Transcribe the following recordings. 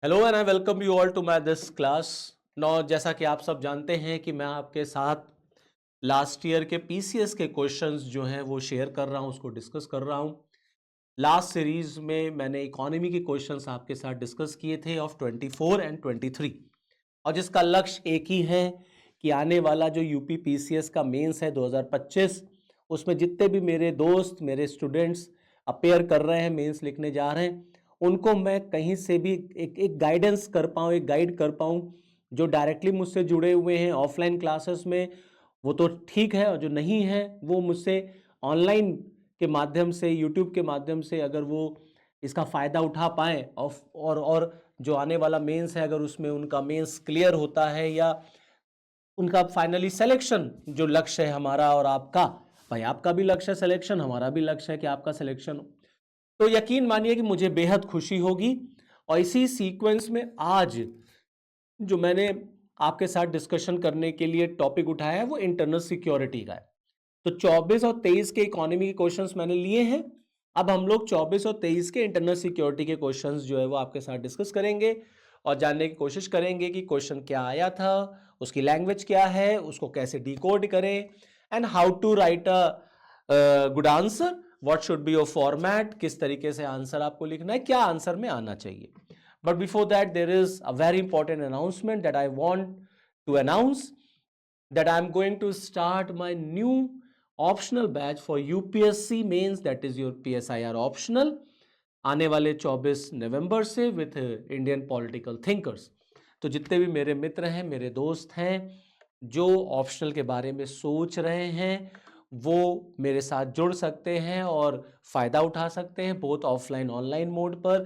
Hello and I welcome you all to my this class. Now जैसा कि आप सब जानते हैं कि मैं आपके साथ लास्ट ईयर के पीसीएस के क्वेश्चंस जो हैं वो शेयर कर रहा हूं, उसको डिस्कस कर रहा हूं। लास्ट सीरीज में मैंने इकोनॉमी के क्वेश्चंस आपके साथ डिस्कस किए थे ऑफ 24 एंड 23, और जिसका लक्ष्य एक ही है कि आने वाला जो यूपी पीसीएस का मेंस है 2025, उसमें जितने भी मेरे दोस्त, मेरे स्टूडेंट्स अपेयर कर रहे हैं, मेंस लिखने जा रहे हैं, उनको मैं कहीं से भी एक गाइडेंस कर पाऊँ, एक गाइड कर पाऊँ। जो डायरेक्टली मुझसे जुड़े हुए हैं ऑफलाइन क्लासेस में वो तो ठीक है, और जो नहीं है वो मुझसे ऑनलाइन के माध्यम से, यूट्यूब के माध्यम से अगर वो इसका फ़ायदा उठा पाएँ और जो आने वाला मेंस है अगर उसमें उनका मेंस क्लियर होता है या उनका फाइनली सिलेक्शन, जो लक्ष्य है हमारा और आपका, भाई आपका भी लक्ष्य है सिलेक्शन, हमारा भी लक्ष्य है कि आपका सिलेक्शन हो, तो यकीन मानिए कि मुझे बेहद खुशी होगी। और इसी सीक्वेंस में आज जो मैंने आपके साथ डिस्कशन करने के लिए टॉपिक उठाया है वो इंटरनल सिक्योरिटी का है। तो 24 और 23 के इकोनॉमी के क्वेश्चंस मैंने लिए हैं। अब हम लोग 24 और 23 के इंटरनल सिक्योरिटी के क्वेश्चंस जो है वो आपके साथ डिस्कस करेंगे और जानने की कोशिश करेंगे कि क्वेश्चन क्या आया था, उसकी लैंग्वेज क्या है, उसको कैसे डिकोड करें, and how to write a good answer, what should be your format, किस तरीके से आंसर आपको लिखना है, क्या आंसर में आना चाहिए। But before that, there is a very important announcement that I want to announce, that I'm going to start my new optional batch for UPSC mains, that is your PSIR optional, आने वाले 24 नवंबर से with Indian political thinkers. तो जितने भी मेरे मित्र हैं, मेरे दोस्त हैं जो ऑप्शनल के बारे में सोच रहे हैं, वो मेरे साथ जुड़ सकते हैं और फ़ायदा उठा सकते हैं, बोथ ऑफलाइन ऑनलाइन मोड पर,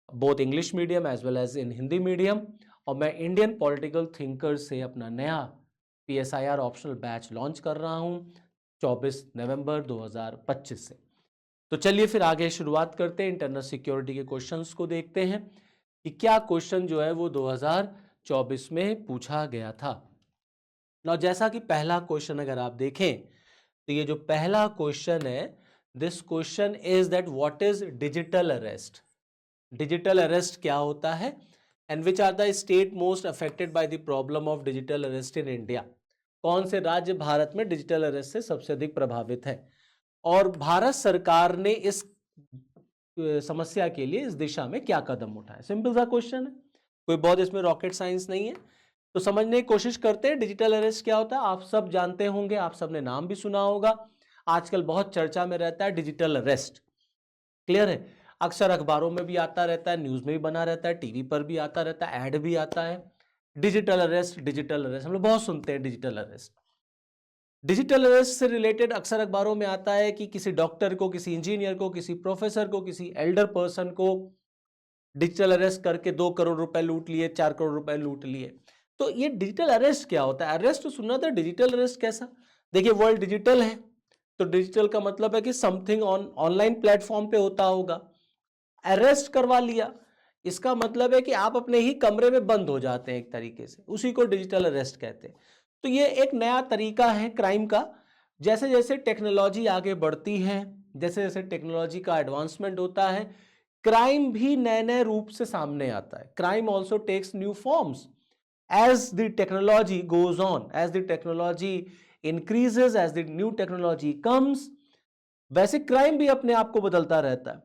both English medium as well as in Hindi medium. और मैं इंडियन पॉलिटिकल थिंकर से अपना नया PSIR ऑप्शनल बैच लॉन्च कर रहा हूं 24 नवंबर 2025 से। तो चलिए फिर आगे शुरुआत करते हैं, इंटरनल सिक्योरिटी के क्वेश्चंस को देखते हैं कि क्या क्वेश्चन जो है वो 2024 में पूछा गया था। ना जैसा कि पहला क्वेश्चन अगर आप देखें तो ये जो पहला क्वेश्चन है, this question is that what is digital arrest. Digital arrest क्या होता है, and which are the state most affected by the problem of digital arrest in India. कौन से राज्य भारत में डिजिटल अरेस्ट से सबसे अधिक प्रभावित है, और भारत सरकार ने इस समस्या के लिए इस दिशा में क्या कदम उठाए। सिंपल सा क्वेश्चन है, कोई बहुत इसमें रॉकेट साइंस नहीं है। तो समझने की कोशिश करते हैं डिजिटल अरेस्ट क्या होता है। आप सब जानते होंगे, आप सबने नाम भी सुना होगा, आजकल बहुत चर्चा में रहता है डिजिटल अरेस्ट। क्लियर है, अक्सर अखबारों में भी आता रहता है, न्यूज में भी बना रहता है, टीवी पर भी आता रहता है, ऐड भी आता है, डिजिटल अरेस्ट डिजिटल अरेस्ट, हम लोग बहुत सुनते हैं डिजिटल अरेस्ट। डिजिटल अरेस्ट से रिलेटेड अक्सर अखबारों में आता है कि किसी डॉक्टर को, किसी इंजीनियर को, किसी प्रोफेसर को, किसी एल्डर पर्सन को डिजिटल अरेस्ट करके 2 करोड़ रुपए लूट लिए, 4 करोड़ रुपए लूट लिए। तो ये डिजिटल अरेस्ट क्या होता है? अरेस्ट तो सुना था, डिजिटल अरेस्ट कैसा? देखिए, वर्ल्ड डिजिटल है तो डिजिटल का मतलब है कि समथिंग ऑनलाइन प्लेटफॉर्म पे होता होगा। अरेस्ट करवा लिया, इसका मतलब है कि आप अपने ही कमरे में बंद हो जाते हैं एक तरीके से, उसी को डिजिटल अरेस्ट कहते हैं। तो ये एक नया तरीका है क्राइम का। जैसे जैसे टेक्नोलॉजी आगे बढ़ती है, जैसे जैसे टेक्नोलॉजी का एडवांसमेंट होता है, क्राइम भी नए नए रूप से सामने आता है। Crime also takes new forms as the technology goes on, as the technology increases, as the new technology comes, वैसे क्राइम भी अपने आप को बदलता रहता है।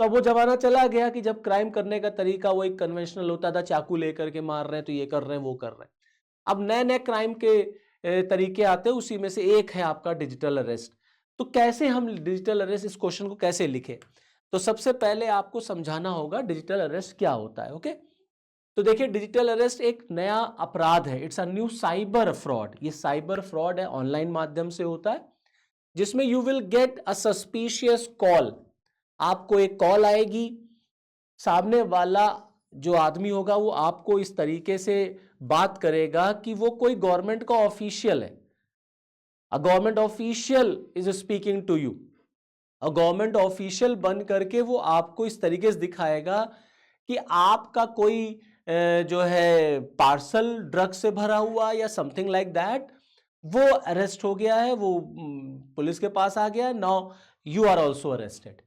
तो अब वो जमाना चला गया कि जब क्राइम करने का तरीका वो एक कन्वेंशनल होता था, चाकू लेकर के मार रहे हैं तो ये कर रहे हैं, वो कर रहे हैं। अब नए नए क्राइम के तरीके आते हैं, उसी में से एक है आपका डिजिटल अरेस्ट। तो कैसे हम डिजिटल अरेस्ट, इस क्वेश्चन को कैसे लिखें? तो सबसे पहले आपको समझाना होगा डिजिटल अरेस्ट क्या होता है। ओके, तो देखिए, डिजिटल अरेस्ट एक नया अपराध है, it's a new cyber fraud. ये साइबर फ्रॉड है, ऑनलाइन माध्यम से होता है, जिसमें you will get a suspicious call. आपको एक कॉल आएगी, सामने वाला जो आदमी होगा वो आपको इस तरीके से बात करेगा कि वो कोई गवर्नमेंट का ऑफिशियल है। A government official is speaking to you. A government official बन करके वो आपको इस तरीके से दिखाएगा कि आपका कोई जो है पार्सल ड्रग से भरा हुआ या समथिंग लाइक दैट, वो अरेस्ट हो गया है, वो पुलिस के पास आ गया है, now you are also arrested.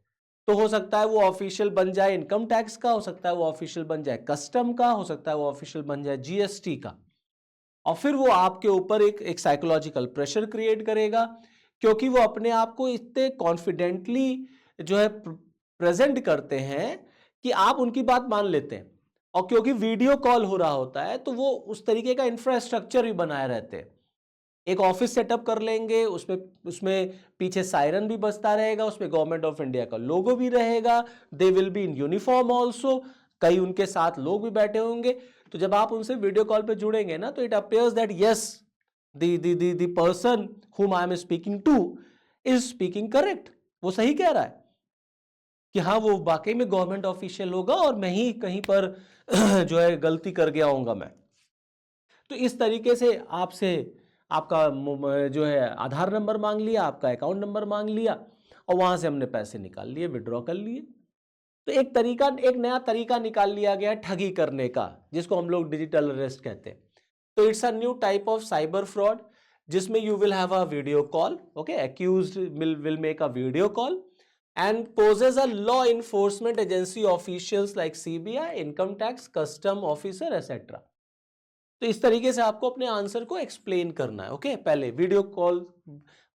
तो हो सकता है वो ऑफिशियल बन जाए इनकम टैक्स का, हो सकता है वो ऑफिशियल बन जाए कस्टम का, हो सकता है वो ऑफिशियल बन जाए जीएसटी का। और फिर वो आपके ऊपर एक साइकोलॉजिकल प्रेशर क्रिएट करेगा, क्योंकि वो अपने आप को इतने कॉन्फिडेंटली जो है प्रेजेंट करते हैं कि आप उनकी बात मान लेते हैं। और क्योंकि वीडियो कॉल हो रहा होता है तो वो उस तरीके का इंफ्रास्ट्रक्चर भी बनाए रहते हैं। एक ऑफिस सेटअप कर लेंगे, उसमें उसमें पीछे सायरन भी बजता रहेगा, उसमें गवर्नमेंट ऑफ इंडिया का लोगो भी रहेगा, they will be in uniform also, कई उनके साथ लोग भी बैठे होंगे। तो जब आप उनसे वीडियो कॉल पे जुड़ेंगे ना, तो it appears that yes the person whom I am speaking two is speaking correct. वो सही कह रहा है कि हाँ वो वाकई में गवर्नमेंट ऑफिशियल होगा और मैं ही कहीं पर जो है गलती कर गया होऊंगा मैं। तो इस तरीके से आपसे आपका जो है आधार नंबर मांग लिया, आपका अकाउंट नंबर मांग लिया, और वहां से हमने पैसे निकाल लिए, विड्रॉ कर लिए। तो एक नया तरीका निकाल लिया गया ठगी करने का, जिसको हम लोग डिजिटल अरेस्ट कहते हैं। तो it's a new type of cyber fraud, जिसमें you will have a video call, okay, accused will make a video call and poses a law enforcement agency officials like CBI, income tax, custom officer, etc. तो इस तरीके से आपको अपने answer को explain करना है। ओके, पहले वीडियो कॉल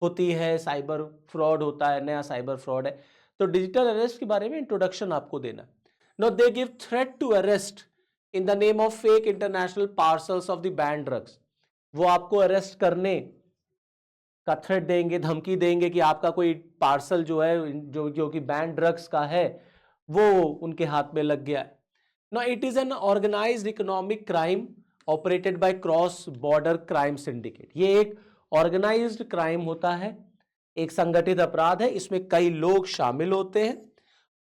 होती है, साइबर फ्रॉड होता है, नया साइबर फ्रॉड है। तो डिजिटल अरेस्ट के बारे में इंट्रोडक्शन आपको देना है। Now they give threat to arrest in the name of fake international parcels of the banned drugs. वो आपको अरेस्ट करने का थ्रेट देंगे, धमकी देंगे कि आपका कोई पार्सल जो है जो कि बैंड ड्रग्स का है वो उनके हाथ में लग गया है। Now it is an organised economic crime operated by cross border crime syndicate. ये एक ऑर्गेनाइज्ड क्राइम होता है, एक संगठित अपराध है। इसमें कई लोग शामिल होते हैं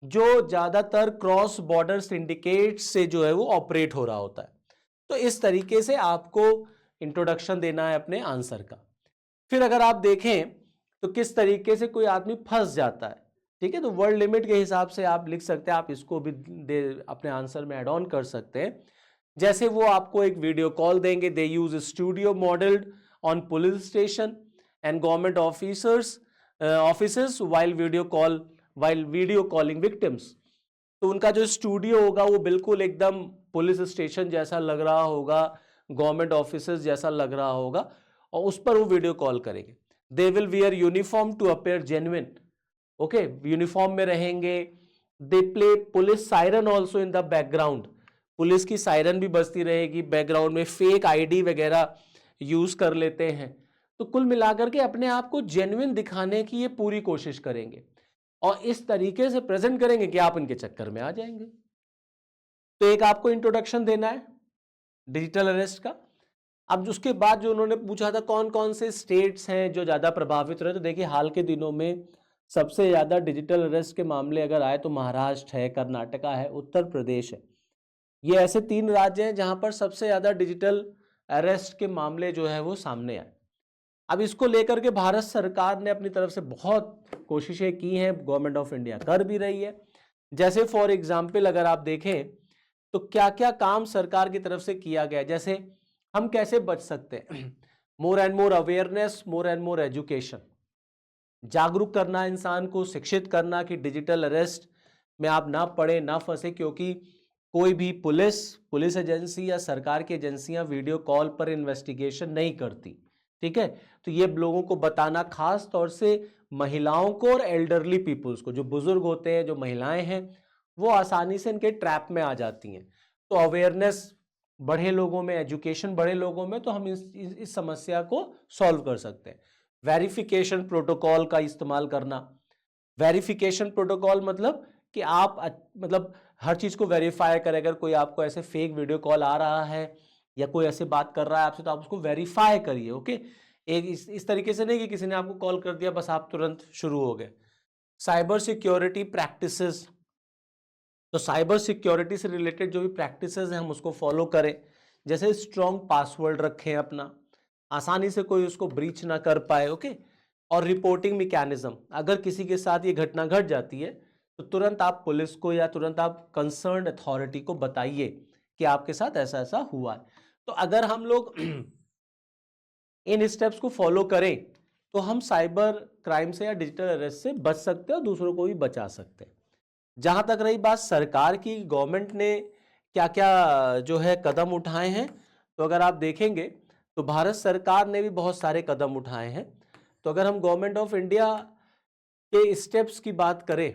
जो ज्यादातर क्रॉस बॉर्डर सिंडिकेट से जो है वो ऑपरेट हो रहा होता है। तो इस तरीके से आपको इंट्रोडक्शन देना है अपने आंसर का। फिर अगर आप देखें तो किस तरीके से कोई आदमी फंस जाता है, ठीक है, तो वर्ड लिमिट के हिसाब से आप लिख सकते हैं, आप इसको भी अपने आंसर में ऐड ऑन कर सकते हैं। जैसे वो आपको एक वीडियो कॉल देंगे, they use studio modelled on police station and government offices while video calling victims. तो उनका जो स्टूडियो होगा वो बिल्कुल एकदम पुलिस स्टेशन जैसा लग रहा होगा, गवर्नमेंट ऑफिसेस जैसा लग रहा होगा, और उस पर वो वीडियो कॉल करेंगे। They will wear uniform to appear genuine, okay, uniform में रहेंगे। They play police siren also in the background, police की सायरन भी बजती रहेगी बैकग्राउंड में, फेक आईडी वगैरह यूज कर लेते हैं। तो कुल मिलाकर के अपने आप को जेन्युइन दिखाने की ये पूरी कोशिश करेंगे और इस तरीके से प्रेजेंट करेंगे कि आप इनके चक्कर में आ जाएंगे। तो एक आपको इंट्रोडक्शन देना है डिजिटल अरेस्ट का। अब उसके बाद जो उन्होंने पूछा था कौन कौन से स्टेट्स हैं जो ज्यादा प्रभावित रहे, तो देखिए हाल के दिनों में सबसे ज्यादा डिजिटल अरेस्ट के मामले अगर आए तो महाराष्ट्र है, कर्नाटका है, उत्तर प्रदेश है। ये ऐसे 3 राज्य हैं जहां पर सबसे ज्यादा डिजिटल अरेस्ट के मामले जो है वो सामने आए। अब इसको लेकर के भारत सरकार ने अपनी तरफ से बहुत कोशिशें की हैं, गवर्नमेंट ऑफ इंडिया कर भी रही है। जैसे फॉर एग्जाम्पल अगर आप देखें तो क्या क्या काम सरकार की तरफ से किया गया, जैसे हम कैसे बच सकते हैं, more and more awareness, more and more education, जागरूक करना, इंसान को शिक्षित करना कि डिजिटल अरेस्ट में आप ना पड़े, ना फंसे, क्योंकि कोई भी पुलिस एजेंसी या सरकार की एजेंसियां वीडियो कॉल पर इन्वेस्टिगेशन नहीं करती, ठीक है। तो ये लोगों को बताना, खास तौर से महिलाओं को और एल्डरली पीपुल्स को, जो बुजुर्ग होते हैं, जो महिलाएं हैं, वो आसानी से इनके ट्रैप में आ जाती हैं। तो अवेयरनेस बढ़े लोगों में, एजुकेशन बढ़े लोगों में, तो हम इस समस्या को सॉल्व कर सकते हैं। वेरिफिकेशन प्रोटोकॉल का इस्तेमाल करना। वेरिफिकेशन प्रोटोकॉल मतलब कि आप मतलब हर चीज को वेरीफाई करें। अगर कोई आपको ऐसे फेक वीडियो कॉल आ रहा है या कोई ऐसे बात कर रहा है आपसे, तो आप उसको वेरीफाई करिए, ओके। एक इस तरीके से नहीं कि किसी ने आपको कॉल कर दिया बस आप तुरंत शुरू हो गए। साइबर सिक्योरिटी प्रैक्टिसेस, तो साइबर सिक्योरिटी से रिलेटेड जो भी प्रैक्टिसेस हैं हम उसको फॉलो करें। जैसे स्ट्रॉन्ग पासवर्ड रखें अपना, आसानी से कोई उसको ब्रीच ना कर पाए, ओके। और रिपोर्टिंग मैकेनिज्म, अगर किसी के साथ ये घटना घट जाती है तो तुरंत आप पुलिस को या तुरंत आप कंसर्न अथॉरिटी को बताइए कि आपके साथ ऐसा ऐसा हुआ है। तो अगर हम लोग इन स्टेप्स को फॉलो करें तो हम साइबर क्राइम से या डिजिटल अरेस्ट से बच सकते हैं और दूसरों को भी बचा सकते हैं। जहां तक रही बात सरकार की, गवर्नमेंट ने क्या क्या जो है कदम उठाए हैं, तो अगर आप देखेंगे तो भारत सरकार ने भी बहुत सारे कदम उठाए हैं। तो अगर हम गवर्नमेंट ऑफ इंडिया के स्टेप्स की बात करें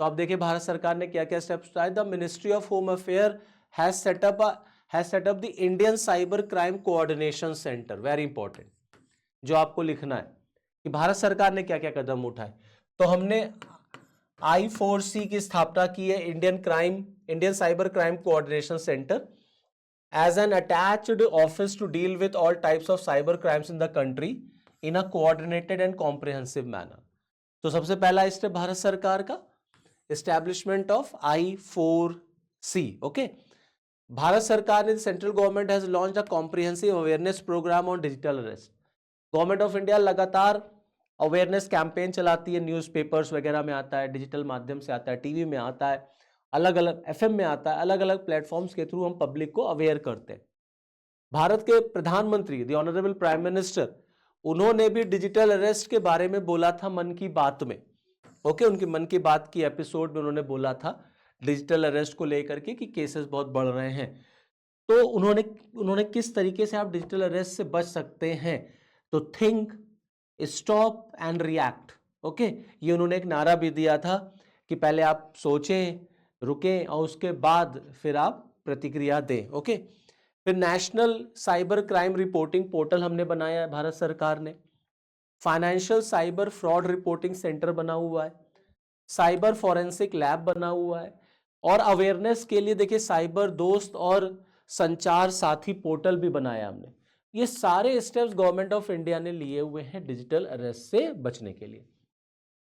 तो आप देखिए भारत सरकार ने क्या क्या स्टेप्स उठाए। The ministry of home affair has set up the Indian cyber crime coordination centre. Very important जो आपको लिखना है कि भारत सरकार ने क्या क्या कदम उठाए। तो हमने I4C की स्थापना की है, Indian cyber crime coordination centre, as an attached office to deal with all types of cyber crimes in the country in a coordinated and comprehensive manner. तो सबसे पहला स्टेप भारत सरकार का establishment of I4C। Okay, Bharat सरकार ने, central government has launched a comprehensive awareness programme on digital arrest. Government of India लगातार awareness campaign चलाती है, न्यूज़पेपर्स वगैरह में आता है, डिजिटल माध्यम से आता है, टीवी में आता है, अलग अलग FM में आता है, अलग अलग प्लेटफॉर्म्स के थ्रू हम पब्लिक को अवेयर करते हैं। भारत के प्रधानमंत्री द ऑनरेबल प्राइम मिनिस्टर, उन्होंने भी डिजिटल अरेस्ट के बारे में बोला था मन की बात में। ओके, उनकी मन की बात की एपिसोड में उन्होंने बोला था डिजिटल अरेस्ट को लेकर के कि केसेस बहुत बढ़ रहे हैं। तो उन्होंने किस तरीके से आप डिजिटल अरेस्ट से बच सकते हैं, तो think, stop and react. Okay, ये उन्होंने एक नारा भी दिया था कि पहले आप सोचें, रुकें और उसके बाद फिर आप प्रतिक्रिया दें। ओके, फिर national cyber crime reporting portal हमने बनाया है भारत सरकार ने, financial cyber fraud reporting centre बना हुआ है, साइबर फॉरेंसिक लैब बना हुआ है, और अवेयरनेस के लिए देखिए साइबर दोस्त और संचार साथी पोर्टल भी बनाया हमने। ये सारे स्टेप्स गवर्नमेंट ऑफ इंडिया ने लिए हुए हैं डिजिटल अरेस्ट से बचने के लिए।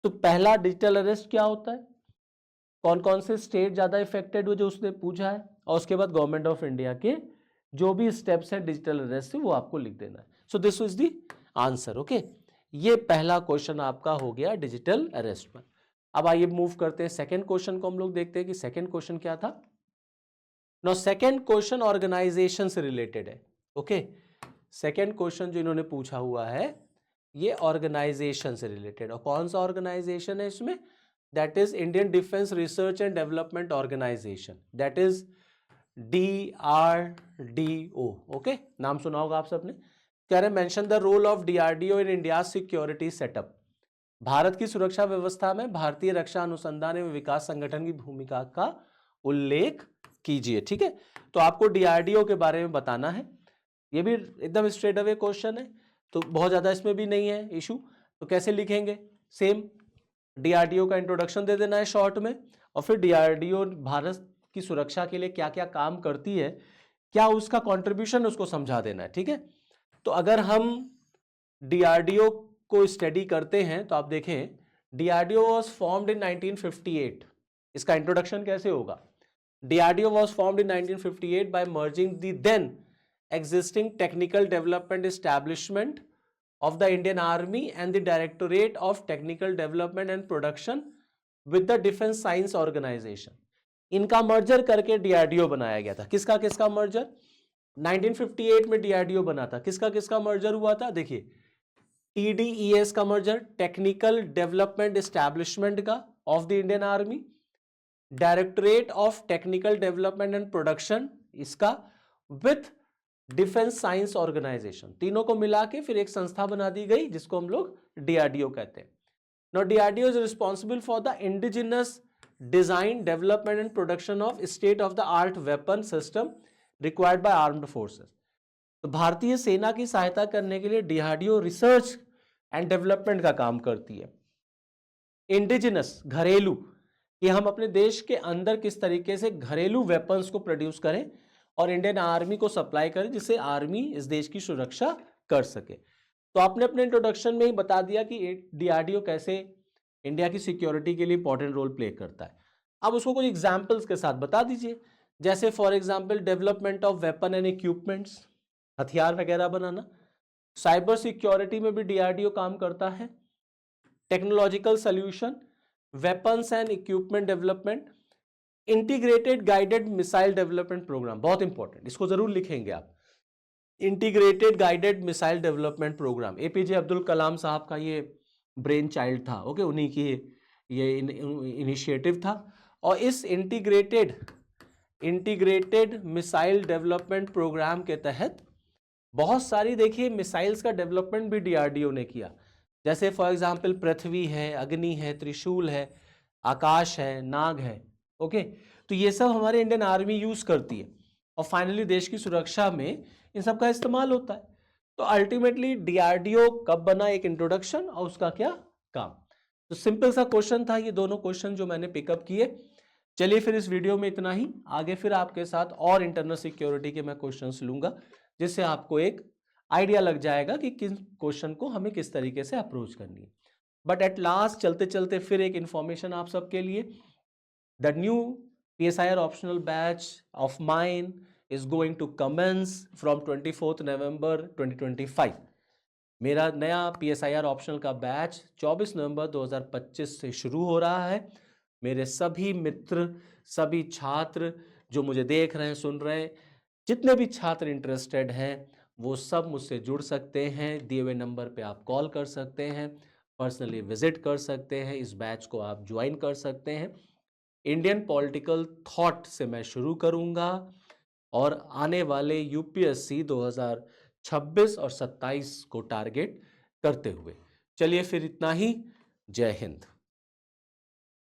तो पहला डिजिटल अरेस्ट क्या होता है, कौन कौन से स्टेट ज्यादा इफेक्टेड हुए जो उसने पूछा है, और उसके बाद गवर्नमेंट ऑफ इंडिया के जो भी स्टेप्स हैं डिजिटल अरेस्ट से वो आपको लिख देना है। So this is the answer. Okay, ये पहला क्वेश्चन आपका हो गया डिजिटल अरेस्ट पर। अब आइए मूव करते हैं सेकंड क्वेश्चन को, हम लोग देखते हैं कि सेकंड क्वेश्चन क्या था। नाउ सेकंड क्वेश्चन ऑर्गेनाइजेशन से रिलेटेड है। ओके, सेकंड क्वेश्चन जो इन्होंने पूछा हुआ है ये ऑर्गेनाइजेशन से रिलेटेड, और कौन सा ऑर्गेनाइजेशन है इसमें, that is Indian defence research and development organisation, that is DRDO। Okay, नाम सुना होगा आप सबने। कह रहे mention the role of DRDO in India security setup. Bharat की सुरक्षा व्यवस्था में भारतीय रक्षा अनुसंधान एवं विकास संगठन की भूमिका का उल्लेख कीजिए। ठीक है, तो आपको DRDO के बारे में बताना है। ये भी एकदम स्ट्रेट अवे क्वेश्चन है, तो बहुत ज्यादा इसमें भी नहीं है इशू। तो कैसे लिखेंगे, सेम DRDO का इंट्रोडक्शन दे देना है शॉर्ट में, और फिर DRDO भारत की सुरक्षा के लिए क्या क्या काम करती है, क्या उसका कंट्रीब्यूशन, उसको समझा देना है। ठीक है, तो अगर हम DRDO को स्टडी करते हैं तो आप देखें DRDO वाज फॉर्म्ड इन 1958। इसका इंट्रोडक्शन कैसे होगा, DRDO was formed in 1958 by merging the then existing technical development establishment of the Indian Army and the Directorate of Technical Development and Production with the Defense Science Organization। इनका merger करके DRDO बनाया गया था। किसका किसका merger, 1958 में DRDO बना था, किसका किसका मर्जर हुआ था, देखिए TDES का मर्जर, टेक्निकल डेवलपमेंट एस्टैब्लिशमेंट का of the Indian army, directorate of technical development and production इसका, विथ डिफेंस साइंस ऑर्गेनाइजेशन, तीनों को मिला के फिर एक संस्था बना दी गई जिसको हम लोग DRDO कहते हैं। Now DRDO is responsible for the indigenous design, development and production of state of the art weapon system required by armed forces. तो भारतीय सेना की सहायता करने के लिए DRDO रिसर्च एंड डेवलपमेंट का काम करती है। इंडिजिनस, घरेलू, कि हम अपने देश के अंदर किस तरीके से घरेलू वेपन्स को प्रोड्यूस करें और इंडियन आर्मी को सप्लाई करें, जिससे आर्मी इस देश की सुरक्षा कर सके। तो आपने अपने इंट्रोडक्शन में ही बता दिया कि DRDO कैसे इंडिया की सिक्योरिटी के लिए इंपॉर्टेंट रोल प्ले करता है। अब उसको कुछ एग्जांपल्स के साथ बता दीजिए, जैसे for example development of weapon and equipments, हथियार वगैरह बनाना। साइबर सिक्योरिटी में भी DRDO काम करता है। Technological solution, weapons and equipment development, integrated guided missile development programme, बहुत इंपॉर्टेंट, इसको जरूर लिखेंगे आप। Integrated guided missile development programme APJ Abdul Kalam साहब का ये ब्रेन चाइल्ड था। ओके, उन्हीं की ये इनिशिएटिव था, और इस इंटीग्रेटेड मिसाइल डेवलपमेंट प्रोग्राम के तहत बहुत सारी, देखिए, मिसाइल्स का डेवलपमेंट भी डीआरडीओ ने किया। जैसे फॉर एग्जांपल पृथ्वी है, अग्नि है, त्रिशूल है, आकाश है, नाग है। ओके, तो ये सब हमारे इंडियन आर्मी यूज करती है और फाइनली देश की सुरक्षा में इन सब का इस्तेमाल होता है। तो अल्टीमेटली डीआरडीओ कब बना, एक इंट्रोडक्शन और उसका क्या काम। तो सिंपल सा क्वेश्चन था ये दोनों क्वेश्चन जो मैंने पिकअप किए। चलिए फिर इस वीडियो में इतना ही, आगे फिर आपके साथ और इंटरनल सिक्योरिटी के मैं क्वेश्चंस लूंगा, जिससे आपको एक आइडिया लग जाएगा कि किस क्वेश्चन को हमें किस तरीके से अप्रोच करनी है। बट एट लास्ट चलते चलते फिर एक इंफॉर्मेशन आप सबके लिए, the new PSIR optional batch of mine is going to commence from 24th November 2025। मेरा नया PSIR ऑप्शनल का बैच 24 नवंबर 2025 से शुरू हो रहा है। मेरे सभी मित्र, सभी छात्र जो मुझे देख रहे हैं, सुन रहे हैं, जितने भी छात्र इंटरेस्टेड हैं, वो सब मुझसे जुड़ सकते हैं। दिए हुए नंबर पे आप कॉल कर सकते हैं, पर्सनली विजिट कर सकते हैं, इस बैच को आप ज्वाइन कर सकते हैं। इंडियन पॉलिटिकल थॉट से मैं शुरू करूंगा और आने वाले यूपीएससी 2026 और 27 को टारगेट करते हुए। चलिए फिर इतना ही। जय हिंद।